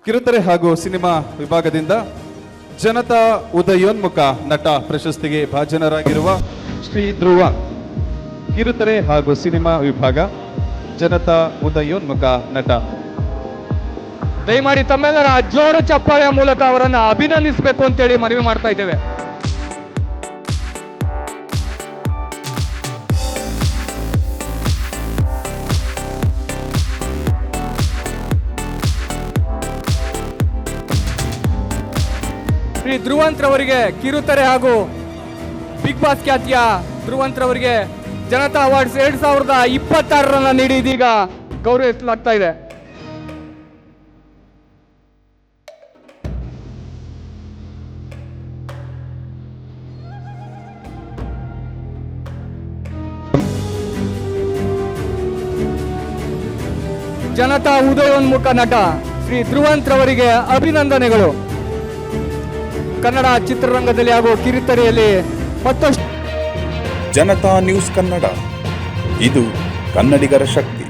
ಕಿರುತೆರೆ ಹಾಗೂ ಸಿನಿಮಾ ವಿಭಾಗದಿಂದ ಜನತಾ ಉದಯೋನ್ಮುಖ ನಟ ಪ್ರಶಸ್ತಿಗೆ ಭಾಜನರಾಗಿರುವ ಶ್ರೀ ಧ್ರುವ. ಕಿರುತೆರೆ ಹಾಗೂ ಸಿನಿಮಾ ವಿಭಾಗ ಜನತಾ ಉದಯೋನ್ಮುಖ ನಟ. ದಯಮಾಡಿ ತಮ್ಮೆಲ್ಲರ ಜೋರು ಚಪ್ಪಾಳೆಯ ಮೂಲಕ ಅವರನ್ನ ಅಭಿನಂದಿಸಬೇಕು ಅಂತೇಳಿ ಮನವಿ ಮಾಡ್ತಾ ಇದ್ದೇವೆ. ಶ್ರೀ ಧ್ರುವಂತ್ರವರಿಗೆ ಕಿರುತೆರೆ ಹಾಗೂ ಬಿಗ್ ಬಾಸ್ ಖ್ಯಾತಿಯ ಧ್ರುವಂತ್ರವರಿಗೆ ಜನತಾ ಅವಾರ್ಡ್ಸ್ 2026 ನೀಡಿ ಇದೀಗ ಗೌರವಿಸಲಾಗ್ತಾ ಇದೆ. ಜನತಾ ಉದಯೋನ್ಮುಖ ನಟ ಶ್ರೀ ಧ್ರುವಂತ್ರವರಿಗೆ ಅಭಿನಂದನೆಗಳು. ಕನ್ನಡ ಚಿತ್ರರಂಗದಲ್ಲಿ ಹಾಗೂ ಕಿರುತೆರೆಯಲ್ಲಿ ಮತ್ತಷ್ಟು ಜನತಾ ನ್ಯೂಸ್ ಕನ್ನಡ, ಇದು ಕನ್ನಡಿಗರ ಶಕ್ತಿ.